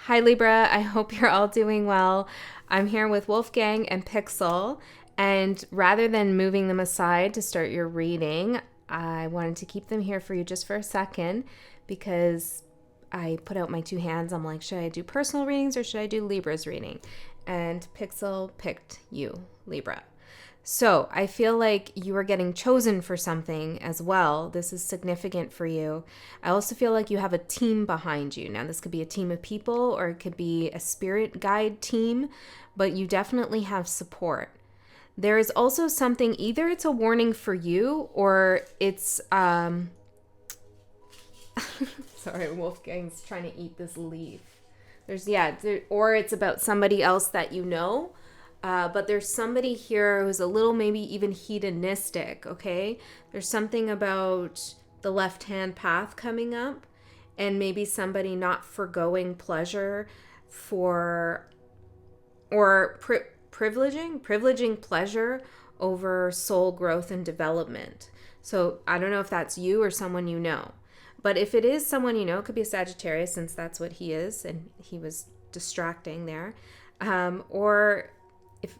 Hi Libra, I hope you're all doing well. I'm here with Wolfgang and Pixel, and rather than moving them aside to start your reading, I wanted to keep them here for you just for a second because I put out my two hands. I'm like, should I do personal readings or should I do Libra's reading? And Pixel picked you, Libra. So I feel like you are getting chosen for something as well. This is significant for you. I also feel like you have a team behind you. Now, this could be a team of people or it could be a spirit guide team, but you definitely have support. There is also something, either it's a warning for you or it's, sorry, Wolfgang's trying to eat this leaf. Or it's about somebody else that you know. But there's somebody here who's a little maybe even hedonistic, okay? There's something about the left-hand path coming up and maybe somebody not forgoing pleasure for, or privileging pleasure over soul growth and development. So I don't know if that's you or someone you know. But if it is someone you know, it could be a Sagittarius since that's what he is and he was distracting there. Or if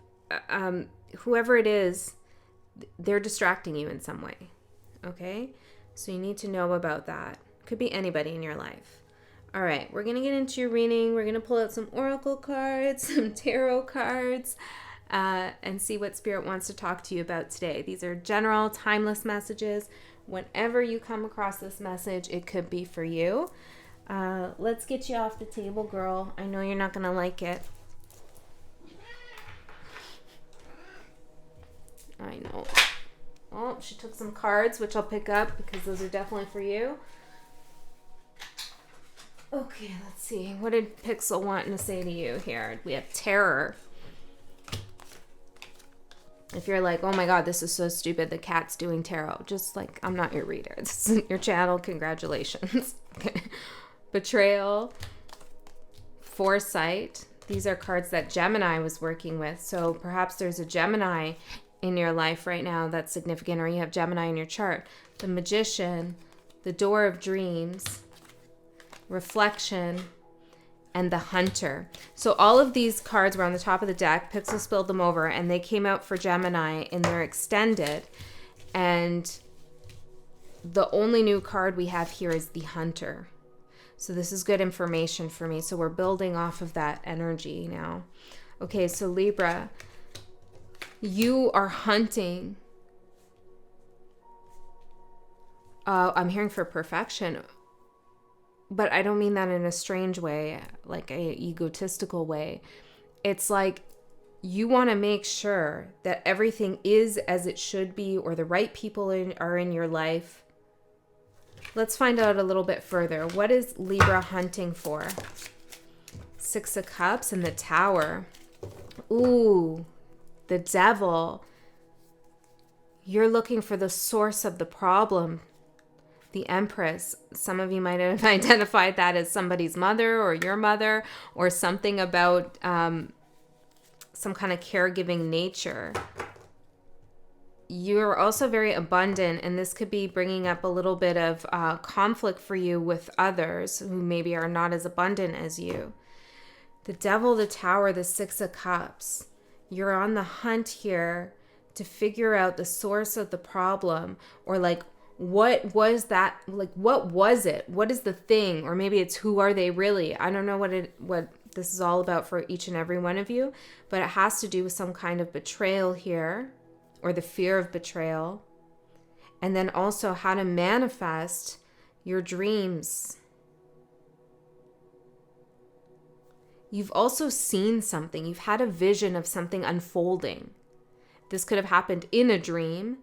whoever it is, they're distracting you in some way. Okay? So you need to know about that. Could be anybody in your life. All right, we're going to get into your reading. We're going to pull out some oracle cards, some tarot cards, and see what Spirit wants to talk to you about today. These are general, timeless messages. Whenever you come across this message, it could be for you. Let's get you off the table, girl. I know you're not going to like it. I know. Oh, she took some cards, which I'll pick up because those are definitely for you. Okay, let's see. What did Pixel want to say to you here? We have terror. If you're like, oh my God, this is so stupid, the cat's doing tarot. Just like, I'm not your reader. This isn't your channel. Congratulations. Okay. Betrayal. Foresight. These are cards that Gemini was working with. So perhaps there's a Gemini in your life right now that's significant, or you have Gemini in your chart. The Magician, the Door of Dreams, Reflection, and the Hunter. So all of these cards were on the top of the deck. Pixel spilled them over, and they came out for Gemini in their extended. And the only new card we have here is the Hunter. So this is good information for me. So we're building off of that energy now. Okay, so Libra, you are hunting. I'm hearing for perfection, but I don't mean that in a strange way, like a egotistical way. It's like you want to make sure that everything is as it should be, or the right people are in your life. Let's find out a little bit further. What is Libra hunting for? Six of Cups and the Tower. Ooh, the Devil. You're looking for the source of the problem. The Empress. Some of you might have identified that as somebody's mother or your mother, or something about some kind of caregiving nature. You're also very abundant, and this could be bringing up a little bit of conflict for you with others who maybe are not as abundant as you. The Devil, the Tower, the Six of Cups. You're on the hunt here to figure out the source of the problem, or like, what was that? Like, what was it? What is the thing? Or maybe it's who are they really? I don't know what this is all about for each and every one of you, but it has to do with some kind of betrayal here, or the fear of betrayal. And then also how to manifest your dreams. You've also seen something. You've had a vision of something unfolding. This could have happened in a dream,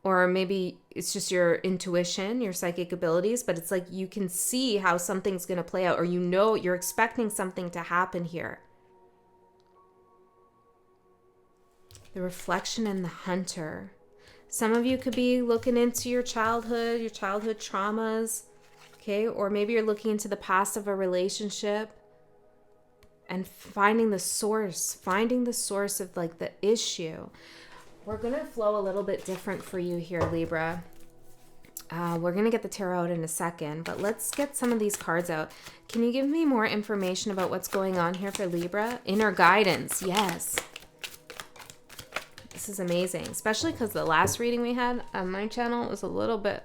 or maybe it's just your intuition, your psychic abilities, but it's like you can see how something's going to play out, or you know you're expecting something to happen here. The Reflection and the Hunter. Some of you could be looking into your childhood traumas, okay? Or maybe you're looking into the past of a relationship and finding the source of like the issue. We're going to flow a little bit different for you here, Libra. We're going to get the tarot out in a second, but let's get some of these cards out. Can you give me more information about what's going on here for Libra? Inner guidance. Yes. This is amazing, especially because the last reading we had on my channel was a little bit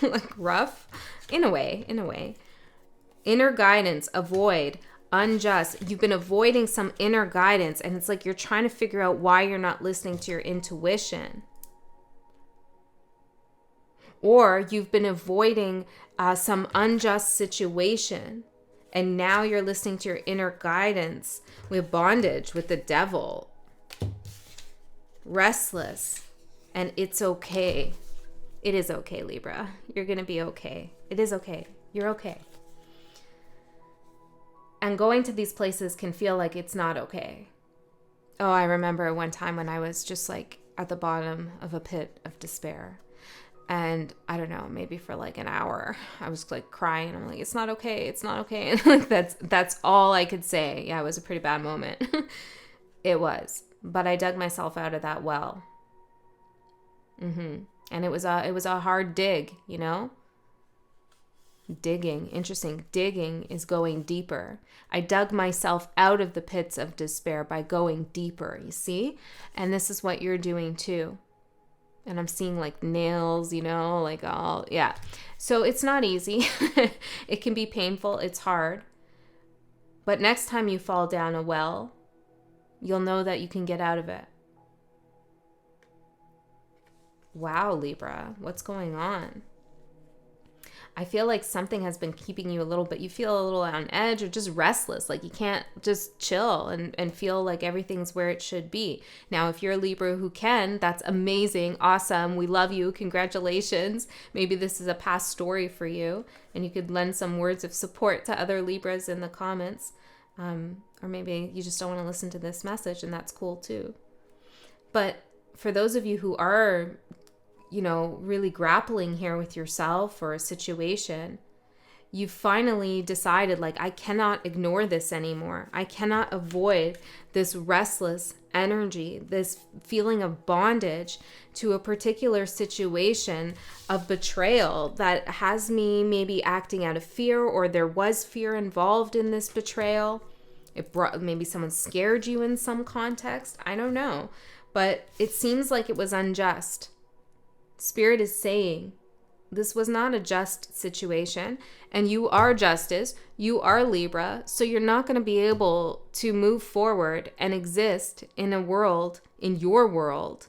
like rough in a way. Inner guidance, avoid, unjust. You've been avoiding some inner guidance, and it's like you're trying to figure out why you're not listening to your intuition. Or you've been avoiding some unjust situation, and now you're listening to your inner guidance with bondage, with the devil. Restless, and it's okay. It is okay, Libra. You're going to be okay. It is okay. You're okay. And going to these places can feel like it's not okay. Oh, I remember one time when I was just like at the bottom of a pit of despair. And I don't know, maybe for like an hour, I was like crying. I'm like, it's not okay. It's not okay. And like, that's all I could say. Yeah, it was a pretty bad moment. It was. But I dug myself out of that well. And it was a hard dig, you know? Digging. Interesting. Digging is going deeper. I dug myself out of the pits of despair by going deeper, you see? And this is what you're doing too. And I'm seeing like nails, you know, like all, yeah. So it's not easy. It can be painful. It's hard. But next time you fall down a well, you'll know that you can get out of it. Wow, Libra, what's going on? I feel like something has been keeping you a little bit. You feel a little on edge or just restless. Like you can't just chill and feel like everything's where it should be. Now, if you're a Libra who can, that's amazing. Awesome. We love you. Congratulations. Maybe this is a past story for you and you could lend some words of support to other Libras in the comments. Or maybe you just don't want to listen to this message, and that's cool too. But for those of you who are, you know, really grappling here with yourself or a situation, you finally decided, like, I cannot ignore this anymore. I cannot avoid this restless energy, this feeling of bondage to a particular situation of betrayal that has me maybe acting out of fear, or there was fear involved in this betrayal. It brought, maybe someone scared you in some context. I don't know. But it seems like it was unjust. Spirit is saying this was not a just situation, and you are justice, you are Libra, so you're not going to be able to move forward and exist in a world, in your world,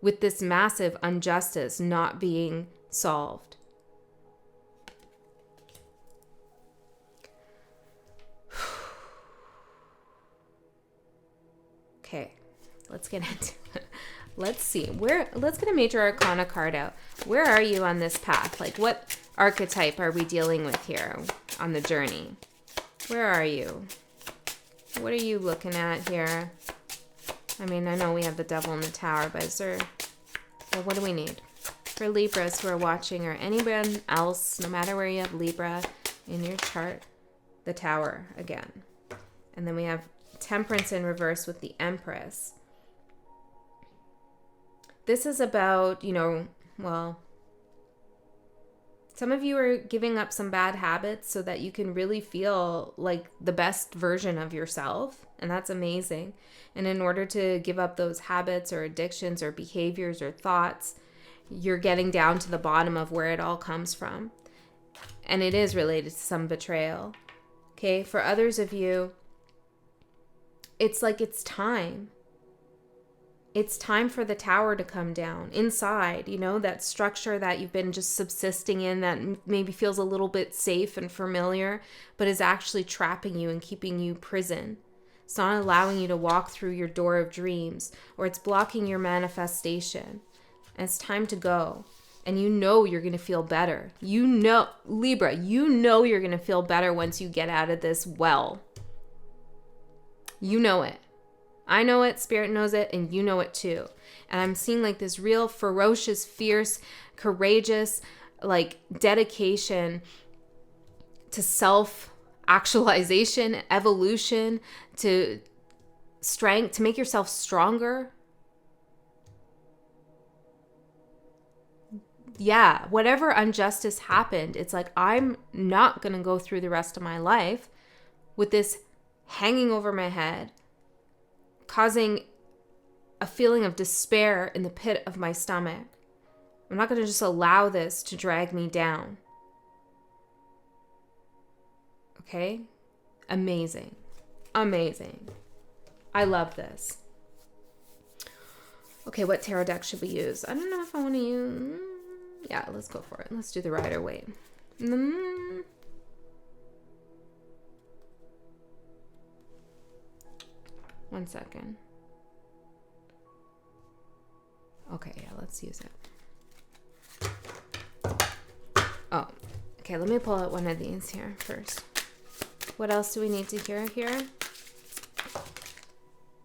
with this massive injustice not being solved. Okay, let's get into it. Let's see. Let's get a major arcana card out. Where are you on this path? Like, what archetype are we dealing with here on the journey? Where are you? What are you looking at here? I mean, I know we have the devil in the tower, but is there... Well, what do we need? For Libras who are watching, or anyone else, no matter where you have Libra in your chart, the tower again. And then we have Temperance in reverse with the Empress. This is about, you know, well, some of you are giving up some bad habits so that you can really feel like the best version of yourself. And that's amazing. And in order to give up those habits or addictions or behaviors or thoughts, you're getting down to the bottom of where it all comes from. And it is related to some betrayal. Okay, for others of you, it's like it's time. It's time for the tower to come down inside, you know, that structure that you've been just subsisting in that maybe feels a little bit safe and familiar, but is actually trapping you and keeping you prison. It's not allowing you to walk through your door of dreams, or it's blocking your manifestation. And it's time to go. And you know you're going to feel better. You know, Libra, you know you're going to feel better once you get out of this well. You know it. I know it, Spirit knows it, and you know it too. And I'm seeing like this real ferocious, fierce, courageous, like dedication to self-actualization, evolution, to strength, to make yourself stronger. yeah, whatever injustice happened, it's like, I'm not going to go through the rest of my life with this hanging over my head, causing a feeling of despair in the pit of my stomach. I'm not going to just allow this to drag me down. Okay? Amazing. Amazing. I love this. Okay, what tarot deck should we use? I don't know if I want to use... Yeah, let's go for it. Let's do the Rider-Waite. 1 second. Okay, yeah, let's use it. Oh, okay, let me pull out one of these here first. What else do we need to hear here?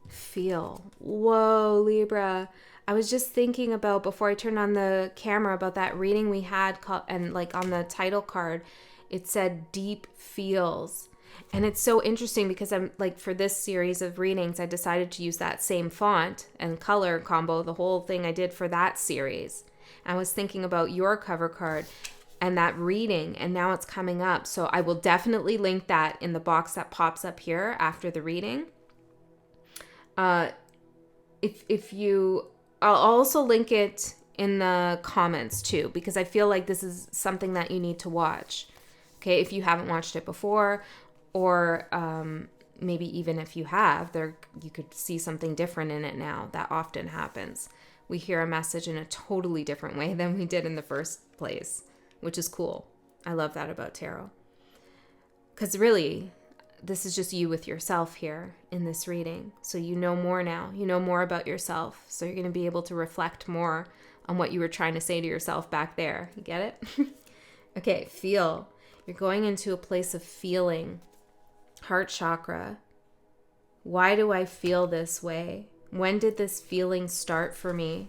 Feel. Whoa, Libra. I was just thinking about, before I turned on the camera, about that reading we had, and like on the title card, it said deep feels. And it's so interesting because I'm like, for this series of readings, I decided to use that same font and color combo, the whole thing I did for that series. I was thinking about your cover card and that reading, and now it's coming up. So I will definitely link that in the box that pops up here after the reading. I'll also link it in the comments too, because I feel like this is something that you need to watch. Okay, if you haven't watched it before, or maybe even if you have, you could see something different in it now. That often happens. We hear a message in a totally different way than we did in the first place, which is cool. I love that about tarot. Because really, this is just you with yourself here in this reading. So you know more now. You know more about yourself. So you're going to be able to reflect more on what you were trying to say to yourself back there. You get it? Okay, feel. You're going into a place of feeling. Heart chakra. Why do I feel this way? When did this feeling start for me?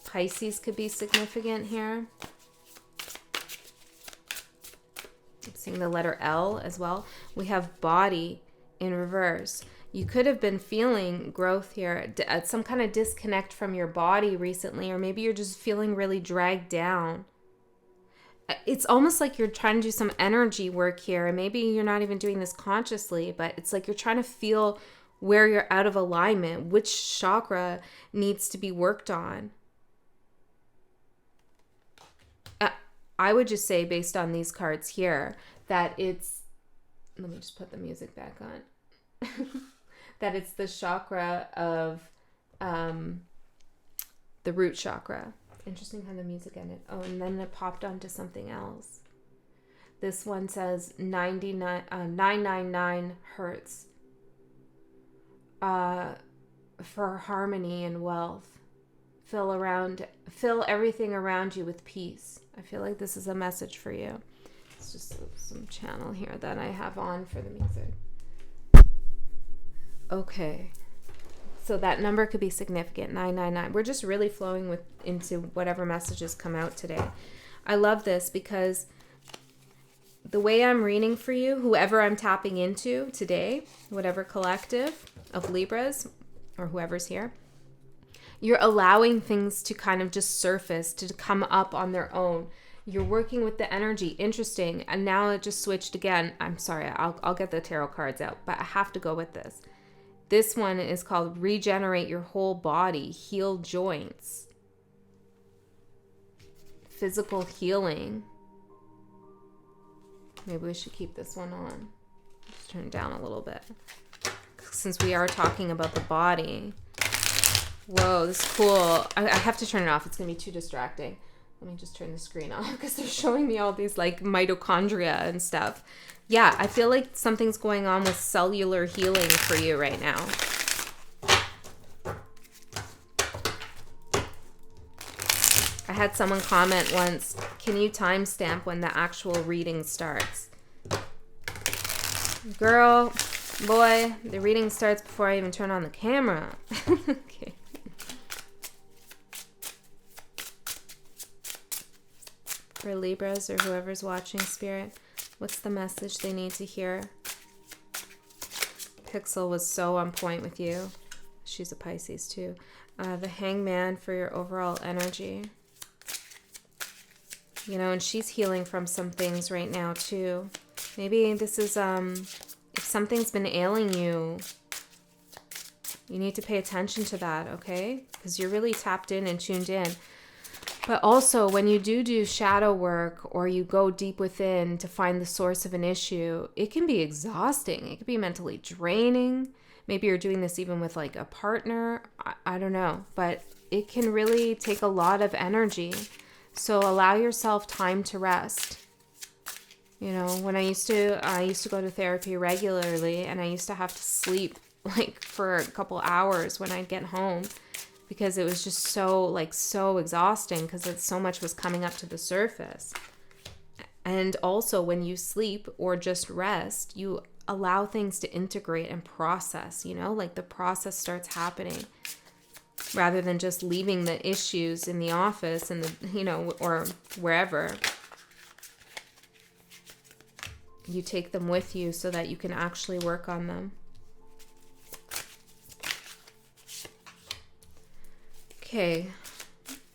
Pisces could be significant here. I'm seeing the letter L as well. We have body in reverse. You could have been feeling growth here, some kind of disconnect from your body recently, or maybe you're just feeling really dragged down. It's almost like you're trying to do some energy work here, and maybe you're not even doing this consciously, but it's like you're trying to feel where you're out of alignment, which chakra needs to be worked on. I would just say, based on these cards here, that it's, let me just put the music back on, that it's the chakra of the root chakra. Interesting how the music ended. Oh, and then it popped onto something else. This one says 999 hertz for harmony and wealth. Fill everything around you with peace. I feel like this is a message for you. It's just some channel here that I have on for the music. Okay. So that number could be significant, 999. We're just really flowing into whatever messages come out today. I love this because the way I'm reading for you, whoever I'm tapping into today, whatever collective of Libras or whoever's here, you're allowing things to kind of just surface, to come up on their own. You're working with the energy. Interesting. And now it just switched again. I'm sorry. I'll get the tarot cards out, but I have to go with this. This one is called Regenerate Your Whole Body, Heal Joints. Physical healing. Maybe we should keep this one on. Just turn it down a little bit. Since we are talking about the body. Whoa, this is cool. I have to turn it off. It's going to be too distracting. Let me just turn the screen off because they're showing me all these like mitochondria and stuff. Yeah, I feel like something's going on with cellular healing for you right now. I had someone comment once, can you timestamp when the actual reading starts? Girl, boy, the reading starts before I even turn on the camera. Okay. For Libras or whoever's watching, Spirit, what's the message they need to hear? Pixel was so on point with you. She's a Pisces too. The Hangman for your overall energy. You know, and she's healing from some things right now too. Maybe this is, if something's been ailing you, you need to pay attention to that, okay? Because you're really tapped in and tuned in. But also, when you do shadow work or you go deep within to find the source of an issue, it can be exhausting. It can be mentally draining. Maybe you're doing this even with like a partner. I don't know. But it can really take a lot of energy. So allow yourself time to rest. You know, when I used to go to therapy regularly, and I used to have to sleep like for a couple hours when I'd get home, because it was just so exhausting, because so much was coming up to the surface. And also, when you sleep or just rest, you allow things to integrate and process, you know, like the process starts happening, rather than just leaving the issues in the office and the, you know, or wherever. You take them with you so that you can actually work on them. Okay,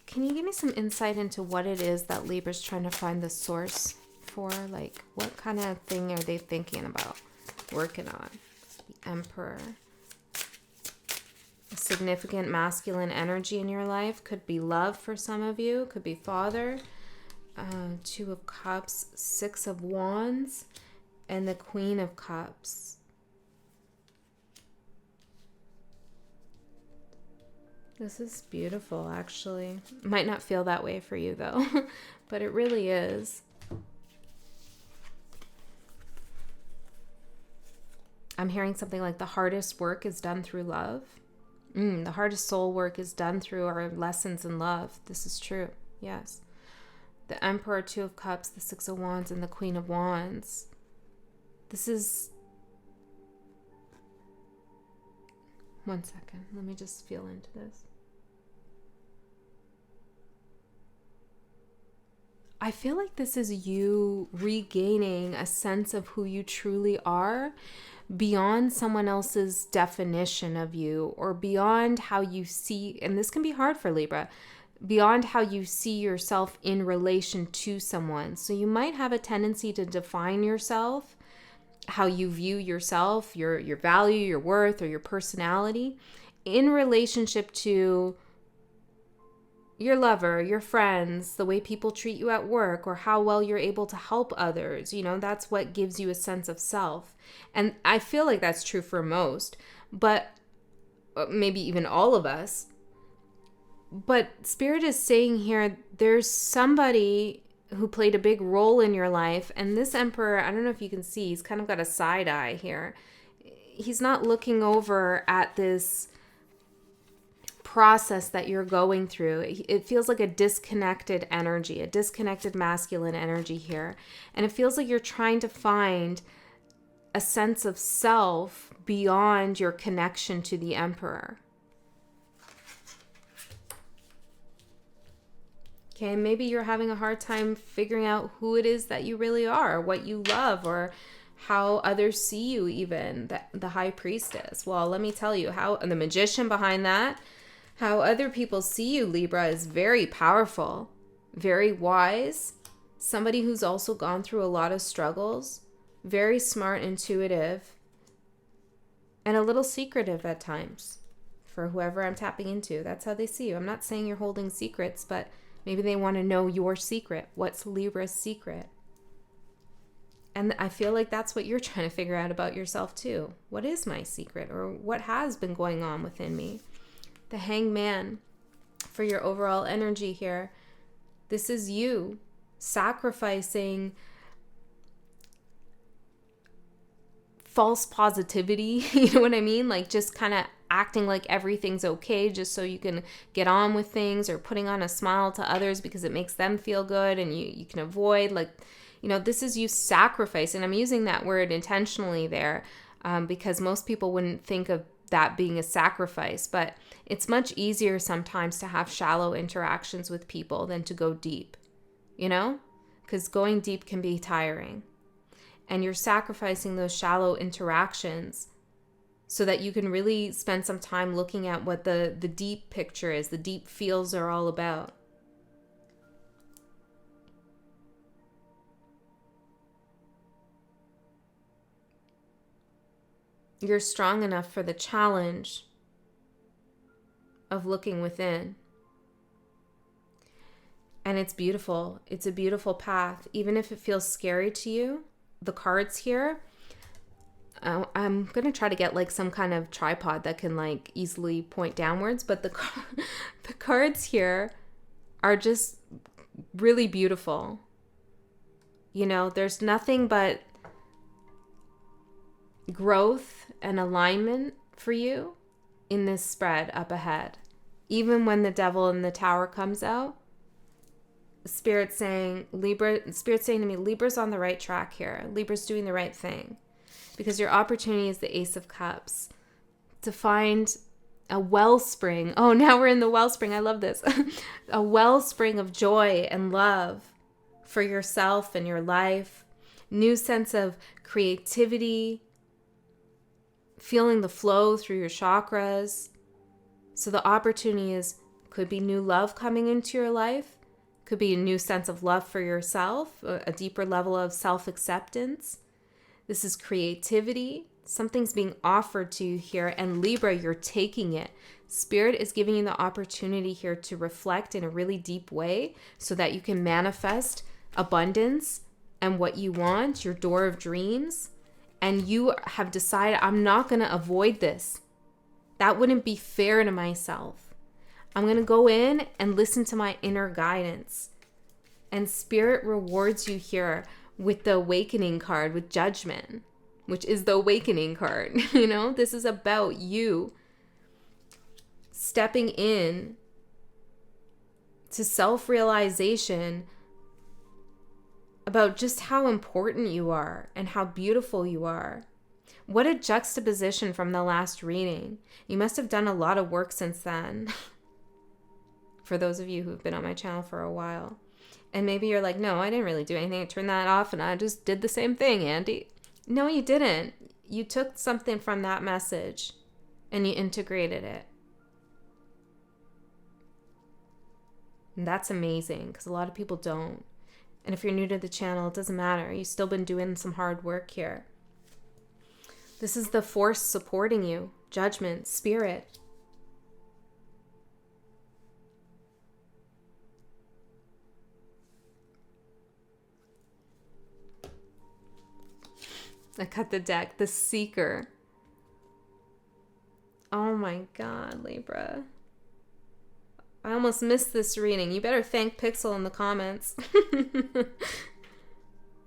can you give me some insight into what it is that Libra's trying to find the source for? Like, what kind of thing are they thinking about working on? The Emperor. A significant masculine energy in your life. Could be love for some of you. Could be father. 2 of Cups, 6 of Wands, and the Queen of Cups. This is beautiful, actually. Might not feel that way for you, though, but it really is. I'm hearing something like the hardest work is done through love. The hardest soul work is done through our lessons in love. This is true, yes. The Emperor, 2 of Cups, the 6 of Wands, and the Queen of Wands. This is... One second. Let me just feel into this. I feel like this is you regaining a sense of who you truly are beyond someone else's definition of you, or beyond how you see, and this can be hard for Libra, beyond how you see yourself in relation to someone. So you might have a tendency to define yourself, how you view yourself, your value, your worth, or your personality in relationship to your lover, your friends, the way people treat you at work, or how well you're able to help others. You know, that's what gives you a sense of self. And I feel like that's true for most, but maybe even all of us. But Spirit is saying here, there's somebody who played a big role in your life. And this Emperor, I don't know if you can see, he's kind of got a side eye here. He's not looking over at this process that you're going through. It feels like a disconnected energy, a disconnected masculine energy here. And it feels like you're trying to find a sense of self beyond your connection to the Emperor. Okay, maybe you're having a hard time figuring out who it is that you really are, what you love, or how others see you even, the High Priestess. Well, let me tell you, how the Magician behind that, how other people see you, Libra, is very powerful, very wise, somebody who's also gone through a lot of struggles, very smart, intuitive, and a little secretive at times for whoever I'm tapping into. That's how they see you. I'm not saying you're holding secrets, but maybe they want to know your secret. What's Libra's secret? And I feel like that's what you're trying to figure out about yourself too. What is my secret, or what has been going on within me? The Hangman for your overall energy here. This is you sacrificing false positivity. You know what I mean? Like just kind of acting like everything's okay just so you can get on with things, or putting on a smile to others because it makes them feel good, and you can avoid, like, you know, this is you sacrificing. I'm using that word intentionally there because most people wouldn't think of that being a sacrifice, but it's much easier sometimes to have shallow interactions with people than to go deep, you know, because going deep can be tiring, and you're sacrificing those shallow interactions so that you can really spend some time looking at what the deep picture is, the deep feels are all about. You're strong enough for the challenge of looking within. And it's beautiful. It's a beautiful path. Even if it feels scary to you, the cards here, I'm going to try to get like some kind of tripod that can like easily point downwards. But the cards here are just really beautiful. You know, there's nothing but growth and alignment for you in this spread up ahead. Even when the devil in the tower comes out, Spirit's saying to me, Libra's on the right track here. Libra's doing the right thing. Because your opportunity is the Ace of Cups. To find a wellspring. Oh, now we're in the wellspring. I love this. A wellspring of joy and love for yourself and your life. New sense of creativity. Feeling the flow through your chakras. So the opportunity could be new love coming into your life. Could be a new sense of love for yourself, a deeper level of self-acceptance. This is creativity. Something's being offered to you here. And Libra, you're taking it. Spirit is giving you the opportunity here to reflect in a really deep way so that you can manifest abundance and what you want, your door of dreams. And you have decided, I'm not going to avoid this. That wouldn't be fair to myself. I'm going to go in and listen to my inner guidance. And Spirit rewards you here with the awakening card, with Judgment, which is the awakening card. You know, this is about you stepping in to self-realization about just how important you are and how beautiful you are. What a juxtaposition from the last reading. You must have done a lot of work since then. For those of you who've been on my channel for a while. And maybe you're like, no, I didn't really do anything. I turned that off and I just did the same thing, Andy. No, you didn't. You took something from that message and you integrated it. And that's amazing because a lot of people don't. And if you're new to the channel, it doesn't matter. You've still been doing some hard work here. This is the force supporting you. Judgment, Spirit. I cut the deck. The Seeker. Oh my God, Libra. I almost missed this reading. You better thank Pixel in the comments.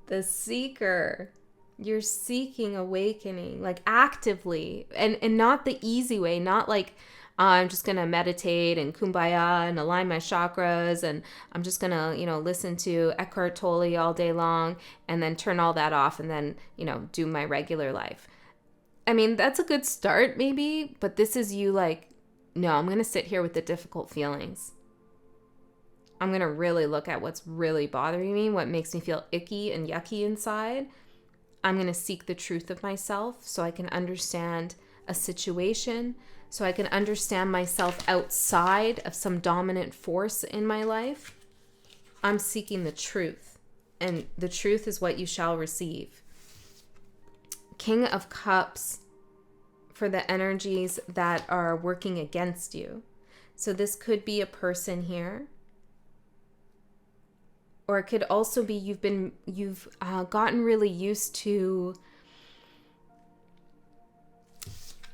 The Seeker. You're seeking awakening, like actively, and not the easy way, not like I'm just going to meditate and kumbaya and align my chakras and I'm just going to, listen to Eckhart Tolle all day long and then turn all that off and then, do my regular life. I mean, that's a good start maybe, but this is you like, no, I'm going to sit here with the difficult feelings. I'm going to really look at what's really bothering me, what makes me feel icky and yucky inside. I'm going to seek the truth of myself so I can understand a situation, so I can understand myself outside of some dominant force in my life. I'm seeking the truth, and the truth is what you shall receive. King of Cups for the energies that are working against you. So this could be a person here. Or it could also be you've gotten really used to,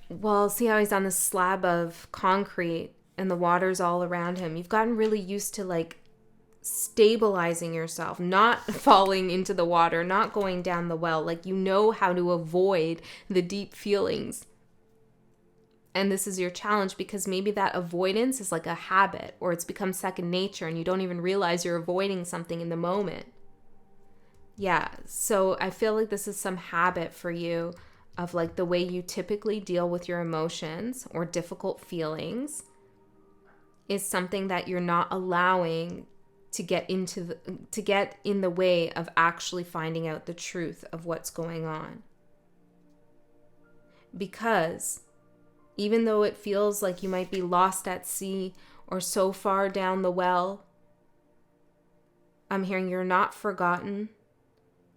well, see how he's on this slab of concrete and the water's all around him. You've gotten really used to like stabilizing yourself, not falling into the water, not going down the well. Like you know how to avoid the deep feelings. And this is your challenge because maybe that avoidance is like a habit or it's become second nature and you don't even realize you're avoiding something in the moment. Yeah, so I feel like this is some habit for you of like the way you typically deal with your emotions or difficult feelings is something that you're not allowing to get in the way of actually finding out the truth of what's going on. Because even though it feels like you might be lost at sea or so far down the well, I'm hearing you're not forgotten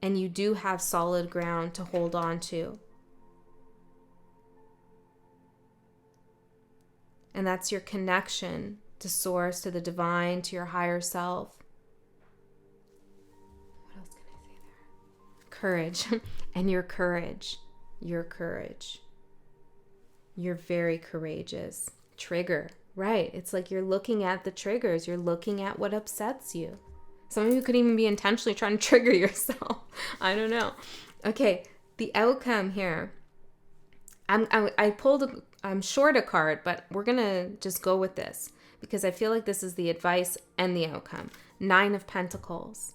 and you do have solid ground to hold on to. And that's your connection to source, to the divine, to your higher self. What else can I say there? Courage. And your courage. Your courage. You're very courageous. Trigger. Right. It's like you're looking at the triggers. You're looking at what upsets you. Some of you could even be intentionally trying to trigger yourself. I don't know. Okay. The outcome here. I'm short a card, but we're going to just go with this because I feel like this is the advice and the outcome. 9 of Pentacles.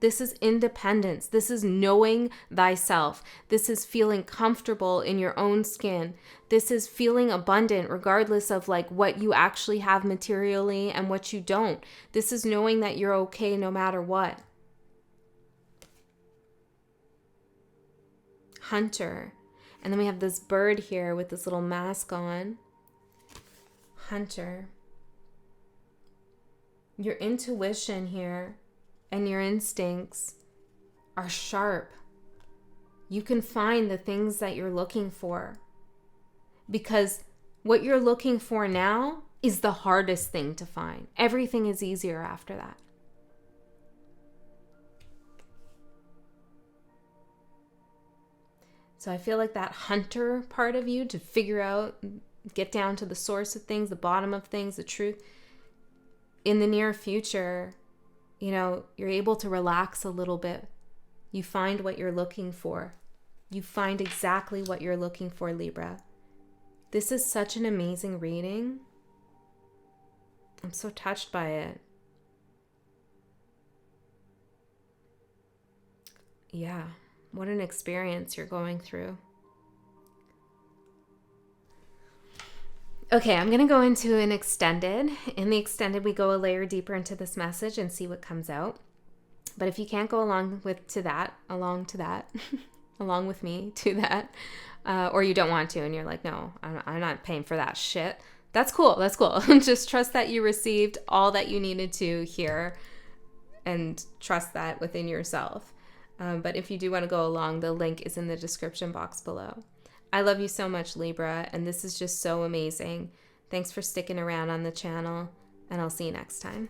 This is independence. This is knowing thyself. This is feeling comfortable in your own skin. This is feeling abundant regardless of like what you actually have materially and what you don't. This is knowing that you're okay no matter what. Hunter. And then we have this bird here with this little mask on. Hunter. Your intuition here and your instincts are sharp. You can find the things that you're looking for. Because what you're looking for now is the hardest thing to find. Everything is easier after that. So I feel like that hunter part of you to figure out, get down to the source of things, the bottom of things, the truth. In the near future, you know, you're able to relax a little bit. You find what you're looking for. You find exactly what you're looking for, Libra. This is such an amazing reading. I'm so touched by it. Yeah. What an experience you're going through. Okay, I'm going to go into an extended. In the extended, we go a layer deeper into this message and see what comes out. But if you can't go along with me to that, or you don't want to, and you're like, no, I'm not paying for that shit. That's cool. That's cool. Just trust that you received all that you needed to hear and trust that within yourself. But if you do want to go along, the link is in the description box below. I love you so much, Libra, and this is just so amazing. Thanks for sticking around on the channel, and I'll see you next time.